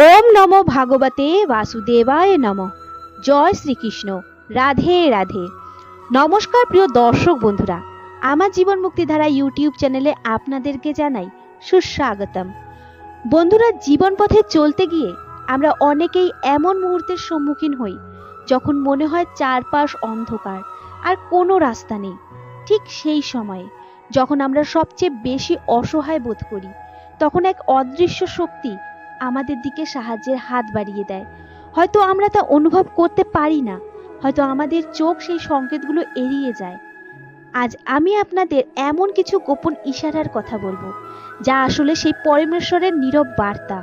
ওম নমো ভাগবতে বাসুদেবায় নমঃ। জয় শ্রীকৃষ্ণ। রাধে রাধে। নমস্কার প্রিয় দর্শক বন্ধুরা, আমার জীবন মুক্তিধারা ইউটিউব চ্যানেলে আপনাদেরকে জানাই সুস্বাগতম। বন্ধুরা, জীবন পথে চলতে গিয়ে আমরা অনেকেই এমন মুহূর্তের সম্মুখীন হই যখন মনে হয় চারপাশ অন্ধকার আর কোনো রাস্তা নেই। ঠিক সেই সময়ে যখন আমরা সবচেয়ে বেশি অসহায় বোধ করি, তখন এক অদৃশ্য শক্তি আমাদের দিকে সাহায্যের হাত বাড়িয়ে দেয়। হয়তো আমরা তা অনুভব করতে পারি না, হয়তো আমাদের চোখ সেই সংকেতগুলো এড়িয়ে যায়। আজ আমি আপনাদের এমন কিছু গোপন ইশারার কথা বলবো, যা আসলে সেই পরমেশ্বরের নীরব বার্তা।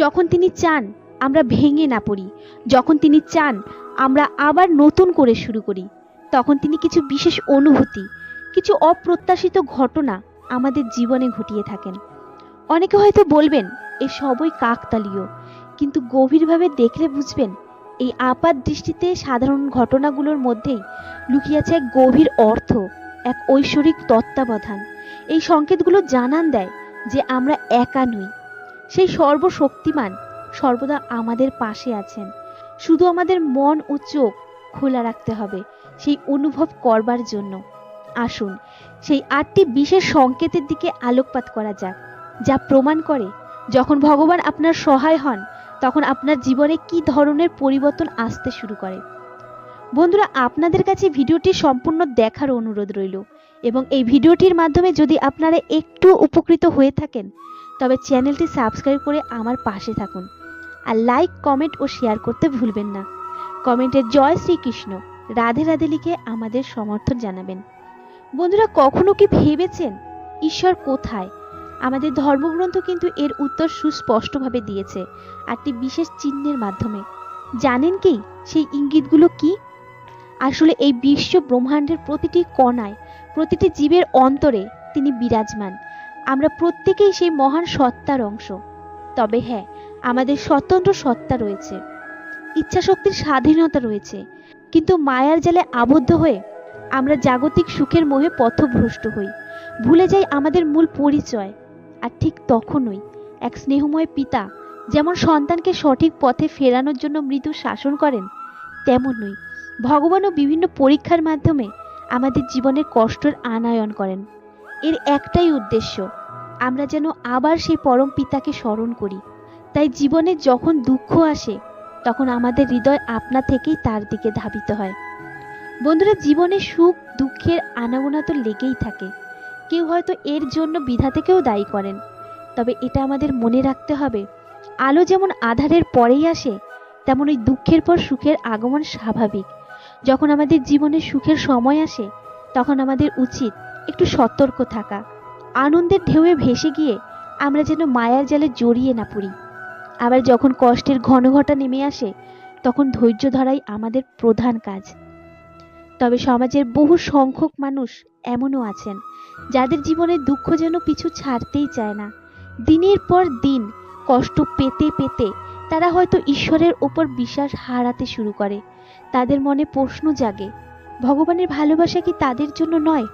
যখন তিনি চান আমরা ভেঙে না পড়ি, যখন তিনি চান আমরা আবার নতুন করে শুরু করি, তখন তিনি কিছু বিশেষ অনুভূতি, কিছু অপ্রত্যাশিত ঘটনা আমাদের জীবনে ঘটিয়ে থাকেন। অনেকে হয়তো বলবেন এ সবই কাকতালীয়, কিন্তু গভীরভাবে দেখলে বুঝবেন এই আপাত দৃষ্টিতে সাধারণ ঘটনাগুলোর মধ্যেই লুকিয়ে আছে এক গভীর অর্থ, এক ঐশ্বরিক তত্ত্বাবধান। এই সংকেতগুলো জানান দেয় যে আমরা একা নই, সেই সর্বশক্তিমান সর্বদা আমাদের পাশে আছেন। শুধু আমাদের মন ও চোখ খোলা রাখতে হবে সেই অনুভব করবার জন্য। আসুন সেই 8টি বিশেষ সংকেতের দিকে আলোকপাত করা যাক, যা প্রমাণ করে যখন ভগবান আপনার সহায় হন তখন আপনার জীবনে কি ধরনের পরিবর্তন আসতে শুরু করে। বন্ধুরা, আপনাদের কাছে ভিডিওটি সম্পূর্ণ দেখার অনুরোধ রইল, এবং এই ভিডিওটির মাধ্যমে যদি আপনারা একটু উপকৃত হয়ে থাকেন তবে চ্যানেলটি সাবস্ক্রাইব করে আমার পাশে থাকুন, আর লাইক, কমেন্ট ও শেয়ার করতে ভুলবেন না। কমেন্টে জয় শ্রীকৃষ্ণ, রাধে রাধে লিখে আমাদের সমর্থন জানাবেন। বন্ধুরা, কখনো কি ভেবেছেন ঈশ্বর কোথায়? আমাদের ধর্মগ্রন্থ কিন্তু এর উত্তর সুস্পষ্টভাবে দিয়েছে 8টি বিশেষ চিহ্নের মাধ্যমে। জানেন কি সেই ইঙ্গিতগুলো কি? আসলে এই বিশ্ব ব্রহ্মাণ্ডের প্রতিটি কণায়, প্রতিটি জীবের অন্তরে তিনি বিরাজমান। আমরা প্রত্যেকেই সেই মহান সত্তার অংশ। তবে হ্যাঁ, আমাদের স্বতন্ত্র সত্তা রয়েছে, ইচ্ছাশক্তির স্বাধীনতা রয়েছে, কিন্তু মায়ার জালে আবদ্ধ হয়ে আমরা জাগতিক সুখের মোহে পথভ্রষ্ট হই, ভুলে যাই আমাদের মূল পরিচয়। আর ঠিক তখনই এক স্নেহময় পিতা যেমন সন্তানকে সঠিক পথে ফেরানোর জন্য মৃদু শাসন করেন, তেমনই ভগবানও বিভিন্ন পরীক্ষার মাধ্যমে আমাদের জীবনের কষ্টের আনয়ন করেন। এর একটাই উদ্দেশ্য, আমরা যেন আবার সেই পরম পিতাকে স্মরণ করি। তাই জীবনে যখন দুঃখ আসে তখন আমাদের হৃদয় আপনা থেকেই তার দিকে ধাবিত হয়। বন্ধুরা, জীবনে সুখ দুঃখের আনাগোনা তো লেগেই থাকে। কেউ হয়তো এর জন্য বিধাতাকেও দায়ী করেন, তবে এটা আমাদের মনে রাখতে হবে, আলো যেমন আঁধারের পরেই আসে, তেমন ওই দুঃখের পর সুখের আগমন স্বাভাবিক। যখন আমাদের জীবনে সুখের সময় আসে তখন আমাদের উচিত একটু সতর্ক থাকা, আনন্দের ঢেউয়ে ভেসে গিয়ে আমরা যেন মায়ার জালে জড়িয়ে না পড়ি। আবার যখন কষ্টের ঘনঘটা নেমে আসে তখন ধৈর্য ধরাই আমাদের প্রধান কাজ। তবে সমাজের বহু সংখ্যক মানুষ এমনও আছেন যাদের জীবনে দুঃখ যেন পিছু ছাড়তেই চায় না। দিনের পর দিন কষ্ট পেতে পেতে তারা হয়তো ঈশ্বরের ওপর বিশ্বাস হারাতে শুরু করে। তাদের মনে প্রশ্ন জাগে, ভগবানের ভালোবাসা কি তাদের জন্য নয়?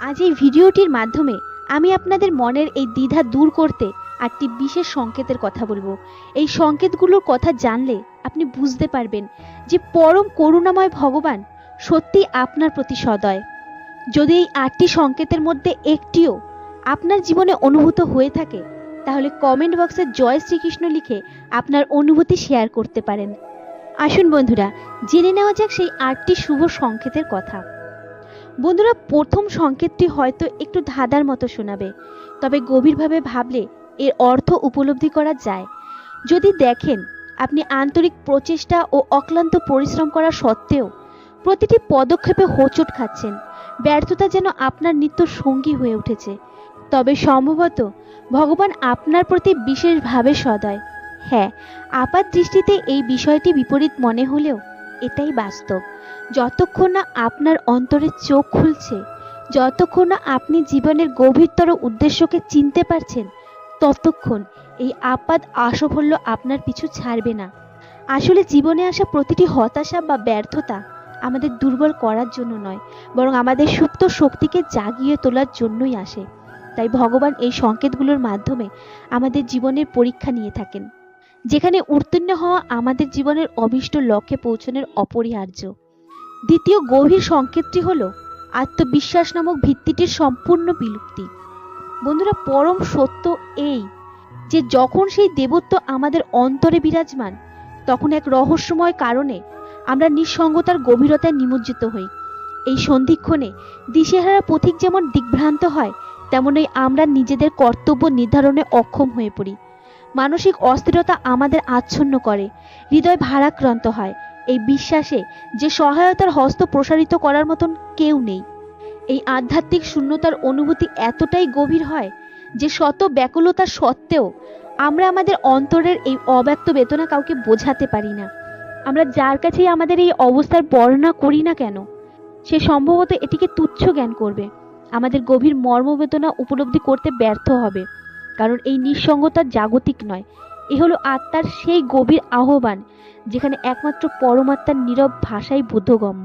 আজ এই ভিডিওটির মাধ্যমে আমি আপনাদের মনের এই দ্বিধা দূর করতে 8টি বিশেষ সংকেতের কথা বলবো। এই সংকেতগুলোর কথা জানলে আপনি বুঝতে পারবেন যে পরম করুণাময় ভগবান সত্যি আপনার প্রতি সদয়। যদি এই 8টি সংকেতের মধ্যে একটিও আপনার জীবনে অনুভূত হয়ে থাকে তাহলে কমেন্ট বক্সে জয় শ্রীকৃষ্ণ লিখে আপনার অনুভূতি শেয়ার করতে পারেন। আসুন বন্ধুরা, জেনে নেওয়া যাক সেই 8টি শুভ সংকেতের কথা। বন্ধুরা, প্রথম সংকেতটি হয়তো একটু ধাঁধার মতো শোনাবে, তবে গভীরভাবে ভাবলে এর অর্থ উপলব্ধি করা যায়। যদি দেখেন আপনি আন্তরিক প্রচেষ্টা ও অক্লান্ত পরিশ্রম করা সত্ত্বেও প্রতিটি পদক্ষেপে হোঁচট খাচ্ছেন, ব্যর্থতা যেন আপনার নিত্য সঙ্গী হয়ে উঠেছে, তবে সম্ভবত ভগবান আপনার প্রতি বিশেষভাবে সদয়। হ্যাঁ, আপাত দৃষ্টিতে এই বিষয়টি বিপরীত মনে হলেও এটাই বাস্তব। যতক্ষণ না আপনার অন্তরে চোখ খুলছে, যতক্ষণ না আপনি জীবনের গভীরতর উদ্দেশ্যকে চিনতে পারছেন, ততক্ষণ এই আপাত আসাফল্য আপনার পিছু ছাড়বে না। আসলে জীবনে আসা প্রতিটি হতাশা বা ব্যর্থতা আমাদের দুর্বল করার জন্য নয়, বরং আমাদের সুপ্ত শক্তিকে জাগিয়ে তোলার জন্যই আসে। তাই ভগবান এই সংকেতগুলোর মাধ্যমে আমাদের জীবনের পরীক্ষা নিয়ে থাকেন। যেখানে উত্তীর্ণ হওয়া আমাদের জীবনের অভীষ্ট লক্ষ্যে পৌঁছানোর অপরিহার্য। দ্বিতীয় গভীর সংকেতটি হলো আত্মবিশ্বাস নামক ভিত্তিটির সম্পূর্ণ বিলুপ্তি। বন্ধুরা, পরম সত্য এই যে যখন সেই দেবত্ব আমাদের অন্তরে বিরাজমান, তখন এক রহস্যময় কারণে আমরা নিঃসঙ্গতার গভীরতায় নিমজ্জিত হই। এই সন্ধিক্ষণে দিশেহারা পথিক যেমন দিগ্ভ্রান্ত হয়, তেমনই আমরা নিজেদের কর্তব্য নির্ধারণে অক্ষম হয়ে পড়ি। মানসিক অস্থিরতা আমাদের আচ্ছন্ন করে, হৃদয় ভারাক্রান্ত হয় এই বিশ্বাসে যে সহায়তার হস্ত প্রসারিত করার মতন কেউ নেই। এই আধ্যাত্মিক শূন্যতার অনুভূতি এতটাই গভীর হয় যে শত ব্যাকুলতা সত্ত্বেও আমরা আমাদের অন্তরের এই অব্যক্ত বেদনা কাউকে বোঝাতে পারি না। আমরা যার কাছেই আমাদের এই অবস্থার বর্ণনা করি না কেন, সে সম্ভবত এটিকে তুচ্ছ জ্ঞান করবে, আমাদের গভীর মর্মবেদনা উপলব্ধি করতে ব্যর্থ হবে। কারণ এই নিঃসঙ্গতা জাগতিক নয়, এ হলো আত্মার সেই গভীর আহ্বান যেখানে একমাত্র পরমাত্মার নীরব ভাষাই বোধগম্য।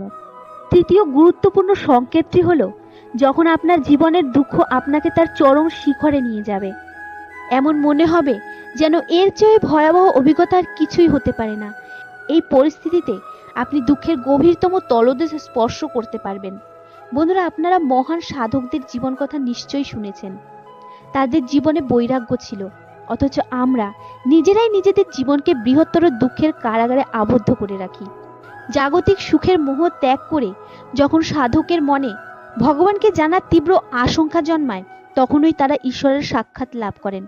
তৃতীয় গুরুত্বপূর্ণ সংকেতটি হলো যখন আপনার জীবনের দুঃখ আপনাকে তার চরম শিখরে নিয়ে যাবে। এমন মনে হবে যেন এর চেয়ে ভয়াবহ অভিজ্ঞতা আর কিছুই হতে পারে না। এই পরিস্থিতিতে আপনি দুঃখের গভীরতম তলদেশে স্পর্শ করতে পারবেন। বন্ধুরা, আপনারা মহান সাধকদের জীবন কথা নিশ্চয়ই শুনেছেন। তাদের জীবনে বৈরাগ্য ছিল, অথচ আমরা নিজেরাই নিজেদের জীবনকে বৃহত্তর দুঃখের কারাগারে আবদ্ধ করে রাখি। জাগতিক সুখের মোহ ত্যাগ করে যখন সাধকের মনে ভগবানকে জানার তীব্র আশঙ্কা জন্মায়, তখনই তারা ঈশ্বরের সাক্ষাৎ লাভ করেন।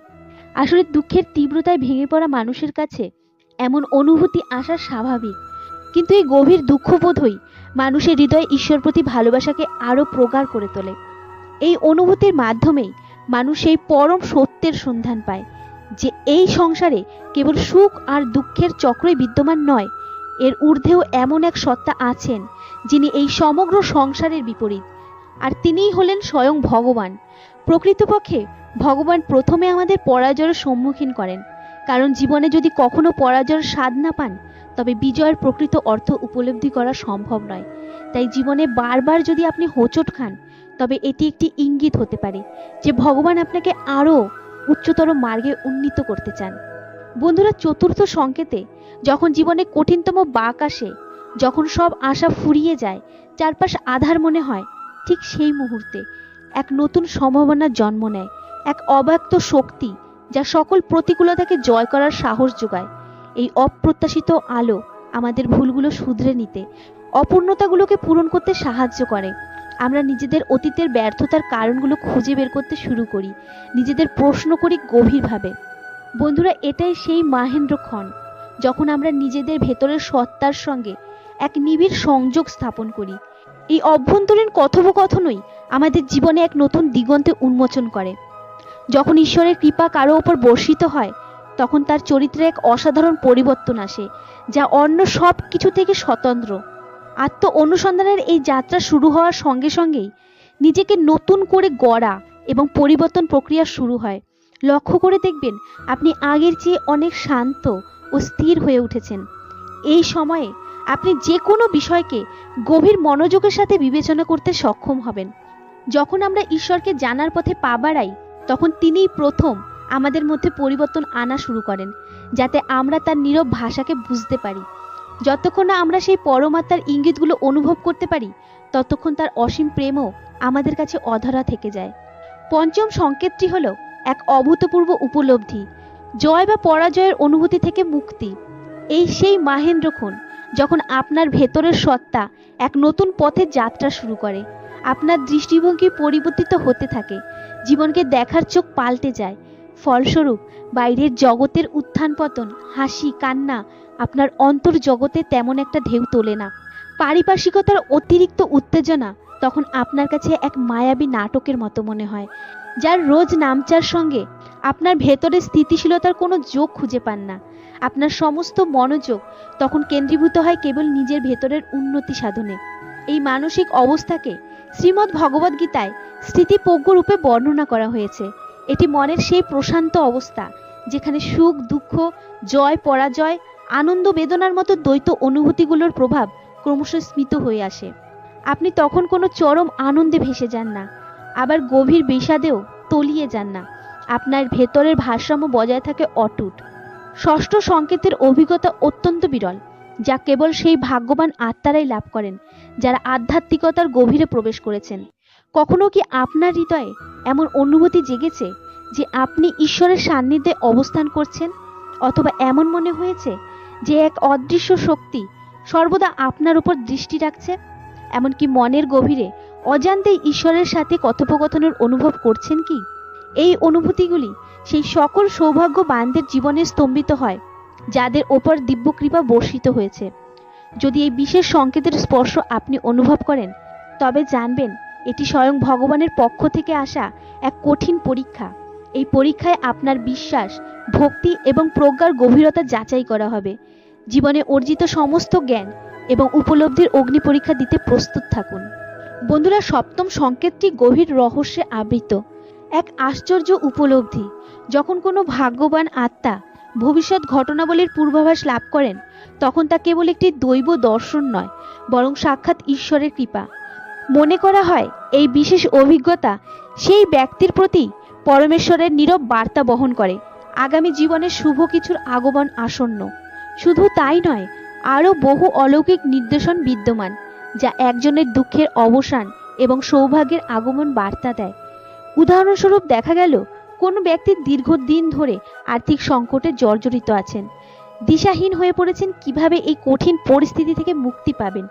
আসলে দুঃখের তীব্রতায় ভেঙে পড়া মানুষের কাছে এমন অনুভূতি আসা স্বাভাবিক, কিন্তু এই গভীর দুঃখবোধই মানুষের হৃদয়ে ঈশ্বর প্রতি ভালোবাসাকে আরো প্রগাঢ় করে তোলে। এই অনুভূতির মাধ্যমেই মানুষ এই পরম সত্যের সন্ধান পায় যে এই সংসারে কেবল সুখ আর দুঃখের চক্রই বিদ্যমান নয়, এর ঊর্ধ্বেও এমন এক সত্তা আছেন যিনি এই সমগ্র সংসারের বিপরীত, আর তিনিই হলেন স্বয়ং ভগবান। প্রকৃতপক্ষে ভগবান প্রথমে আমাদের পরাজয়ের সম্মুখীন করেন, কারণ জীবনে যদি কখনো পরাজয়ের স্বাদ না পান, তবে বিজয়ের প্রকৃত অর্থ উপলব্ধি করা সম্ভব নয়। তাই জীবনে বারবার যদি আপনি হোঁচট খান, তবে এটি একটি ইঙ্গিত হতে পারে যে ভগবান আপনাকে আরো উচ্চতর মার্গে উন্নীত করতে চান। বন্ধুরা, চতুর্থ সংকেতে যখন জীবনে কঠিনতম বাঁক আসে, যখন সব আশা ফুরিয়ে যায়, চারপাশ আধার মনে হয়, ঠিক সেই মুহূর্তে এক নতুন সম্ভাবনার জন্ম নেয়, এক অব্যক্ত শক্তি যা সকল প্রতিকূলতাকে জয় করার সাহস যোগায়। এই অপ্রত্যাশিত আলো আমাদের ভুলগুলো শুধরে নিতে, অপূর্ণতাগুলোকে পূরণ করতে সাহায্য করে। আমরা নিজেদের অতীতের ব্যর্থতার কারণগুলো খুঁজে বের করতে শুরু করি, নিজেদের প্রশ্ন করি গভীরভাবে। বন্ধুরা, এটাই সেই মাহেন্দ্রক্ষণ যখন আমরা নিজেদের ভেতরের সত্তার সঙ্গে এক নিবিড় সংযোগ স্থাপন করি। এই অভ্যন্তরীণ কথোপকথনই আমাদের জীবনে এক নতুন দিগন্তে উন্মোচন করে। যখন ঈশ্বরের কৃপা কারো ওপর বর্ষিত হয়, তখন তার চরিত্রে এক অসাধারণ পরিবর্তন আসে, যা অন্য সব কিছু থেকে স্বতন্ত্র। আত্ম অনুসন্ধানের এই যাত্রা শুরু হওয়ার সঙ্গে সঙ্গেই নিজেকে নতুন করে গড়া এবং পরিবর্তন প্রক্রিয়া শুরু হয়। লক্ষ্য করে দেখবেন আপনি আগের চেয়ে অনেক শান্ত ও স্থির হয়ে উঠেছেন। এই সময়ে আপনি যে কোনো বিষয়কে গভীর মনোযোগের সাথে বিবেচনা করতে সক্ষম হবেন। যখন আমরা ঈশ্বরকে জানার পথে পা বাড়াই, তখন তিনিই প্রথম আমাদের মধ্যে পরিবর্তন আনা শুরু করেন, যাতে আমরা তার নীরব ভাষাকে বুঝতে পারি। যতক্ষণ না আমরা সেই পরমাত্মার ইঙ্গিতগুলো অনুভব করতে পারি, ততক্ষণ তার অসীম প্রেমও আমাদের কাছে অধরা থেকে যায়। পঞ্চম সংকেতটি হলো এক অভূতপূর্ব উপলব্ধি, জয় বা পরাজয়ের অনুভূতি থেকে মুক্তি। এই সেই মাহেন্দ্রক্ষণ যখন আপনার ভেতরের সত্তা এক নতুন পথে যাত্রা শুরু করে। আপনার দৃষ্টিভঙ্গি পরিবর্তিত হতে থাকে, জীবনকে দেখার চোখ পাল্টে যায়। ফলস্বরূপ বাইরের জগতের উত্থান পতন, হাসি কান্না আপনার অন্তর জগতে তেমন একটা ঢেউ তোলে না। পারিপার্শ্বিকতার অতিরিক্ত উত্তেজনা তখন আপনার কাছে এক মায়াবী নাটকের মতো মনে হয়, যার রোজ নামচার সঙ্গে আপনার ভেতরের স্থিতিশীলতার কোনো যোগ খুঁজে পান না। আপনার সমস্ত মনোযোগ তখন কেন্দ্রীভূত হয় কেবল নিজের ভেতরের উন্নতি সাধনে। এই মানসিক অবস্থাকে শ্রীমদ্ ভগবদ গীতায় স্থিতিপ্রজ্ঞ রূপে বর্ণনা করা হয়েছে। এটি মনের সেই প্রশান্ত অবস্থা যেখানে সুখ দুঃখ, জয় পরাজয়, আনন্দ বেদনার মতো দ্বৈত অনুভূতিগুলোর প্রভাব ক্রমশ স্মিত হয়ে আসে। আপনি তখন কোনো চরম আনন্দে ভেসে যান না, আবার গভীর বিষাদেও তলিয়ে যান না। আপনার ভেতরের ভারসাম্য বজায় থাকে অটুট। ষষ্ঠ সংকেতের অভিজ্ঞতা অত্যন্ত বিরল, যা কেবল সেই ভাগ্যবান আত্মারাই লাভ করেন যারা আধ্যাত্মিকতার গভীরে প্রবেশ করেছেন। কখনো কি আপনার হৃদয়ে এমন অনুভূতি জেগেছে যে আপনি ঈশ্বরের সান্নিধ্যে অবস্থান করছেন, অথবা এমন মনে হয়েছে যে এক অদৃশ্য শক্তি সর্বদা আপনার উপর দৃষ্টি রাখছে? এমনকি মনের গভীরে অজান্তেই ঈশ্বরের সাথে কথোপকথনের অনুভব করছেন কি? এই অনুভূতিগুলি সেই সকল সৌভাগ্যবানদের জীবনে স্তম্ভিত হয় যাদের ওপর দিব্য কৃপা বর্ষিত হয়েছে। যদি এই বিশেষ সংকেতের স্পর্শ আপনি অনুভব করেন, তবে জানবেন এটি স্বয়ং ভগবানের পক্ষ থেকে আসা এক কঠিন পরীক্ষা। এই পরীক্ষায় আপনার বিশ্বাস, ভক্তি এবং প্রজ্ঞার গভীরতা যাচাই করা হবে। জীবনে অর্জিত সমস্ত জ্ঞান এবং উপলব্ধির অগ্নি পরীক্ষা দিতে প্রস্তুত থাকুন। বন্ধুরা, সপ্তম সংকেতটি গভীর রহস্যে আবৃত এক আশ্চর্য উপলব্ধি। যখন কোনো ভাগ্যবান আত্মা ভবিষ্যৎ ঘটনাবলীর পূর্বাভাস লাভ করেন, তখন তা কেবল একটি দৈব দর্শন নয়, বরং সাক্ষাৎ ঈশ্বরের কৃপা। মনে করা হয় এই বিশেষ অভিজ্ঞতা সেই ব্যক্তির প্রতি পরমেশ্বরের নীরব বার্তা বহন করে, আগামী জীবনে শুভ কিছুর আগমন আসন্ন। শুধু তাই নয়, আরও বহু অলৌকিক নির্দেশন বিদ্যমান, যা একজনের দুঃখের অবসান এবং সৌভাগ্যের আগমন বার্তা দেয়। উদাহরণস্বরূপ, দেখা গেল কোনো ব্যক্তি দীর্ঘদিন ধরে আর্থিক সংকটে জর্জরিত আছেন, দিশাহীন হয়ে পড়েছেন কিভাবে এই কঠিন পরিস্থিতি থেকে মুক্তি পাবেন।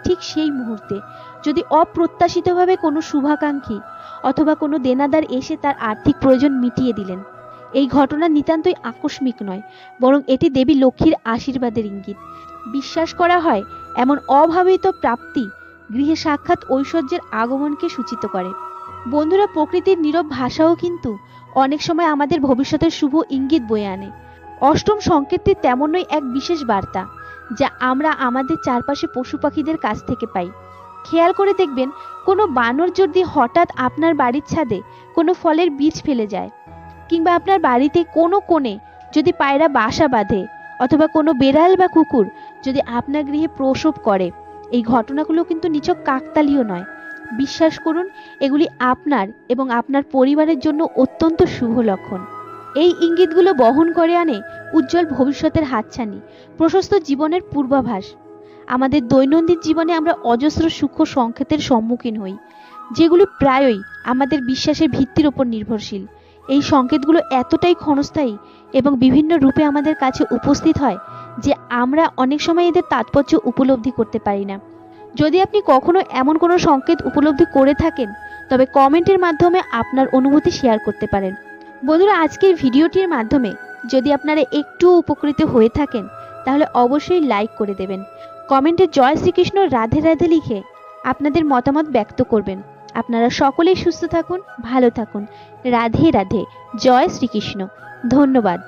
ঠিক সেই মুহূর্তে যদি অপ্রত্যাশিতভাবে কোনো শুভাকাঙ্ক্ষী অথবা কোনো দেনাদার এসে তার আর্থিক প্রয়োজন মিটিয়ে দিলেন। এই ঘটনা নিতান্তই আকস্মিক নয়, বরং এটি দেবী লক্ষ্মীর আশীর্বাদের ইঙ্গিত। বিশ্বাস করা হয় এমন অভাবিত প্রাপ্তি গৃহে সাক্ষাৎ ঐশ্বর্যের আগমনকে সূচিত করে। বন্ধুরা, প্রকৃতির নীরব ভাষাও কিন্তু অনেক সময় আমাদের ভবিষ্যতের শুভ ইঙ্গিত বয়ে আনে। অষ্টম সংকেতটি তেমনই এক বিশেষ বার্তা, যা আমরা আমাদের চারপাশে পশু পাখিদের কাছ থেকে পাই। খেয়াল করে দেখবেন, কোনো বানর যদি হঠাৎ আপনার বাড়ির ছাদে কোনো ফলের বীজ ফেলে যায়, কিংবা আপনার বাড়িতে কোনো কোণে যদি পায়রা বাসা বাঁধে, অথবা কোনো বেড়াল বা কুকুর যদি আপনার গৃহে প্রসব করে, এই ঘটনাগুলো কিন্তু নিছক কাকতালীয় নয়। বিশ্বাস করুন, এগুলি আপনার এবং আপনার পরিবারের জন্য অত্যন্ত শুভ লক্ষণ। এই ইঙ্গিতগুলো বহন করে আনে উজ্জ্বল ভবিষ্যতের হাতছানি, প্রশস্ত জীবনের পূর্বাভাস। আমাদের দৈনন্দিন জীবনে আমরা অজস্র সূক্ষ্ম সংকেতের সম্মুখীন হই, যেগুলি প্রায়ই আমাদের বিশ্বাসের ভিত্তির উপর নির্ভরশীল। এই সংকেতগুলো এতটাই ক্ষণস্থায়ী এবং বিভিন্ন রূপে আমাদের কাছে উপস্থিত হয় যে আমরা অনেক সময় এদের তাৎপর্য উপলব্ধি করতে পারি না। যদি আপনি কখনো এমন কোনো সংকেত উপলব্ধি করে থাকেন, তবে কমেন্টের মাধ্যমে আপনার অনুভূতি শেয়ার করতে পারেন। বন্ধুরা, আজকের ভিডিওটির মাধ্যমে যদি আপনারা একটু উপকৃত হয়ে থাকেন, তাহলে অবশ্যই লাইক করে দেবেন। কমেন্টে জয় শ্রীকৃষ্ণ, রাধে রাধে লিখে আপনাদের মতামত ব্যক্ত করবেন। আপনারা সকলেই সুস্থ থাকুন, ভালো থাকুন। রাধে রাধে, জয় শ্রীকৃষ্ণ। ধন্যবাদ।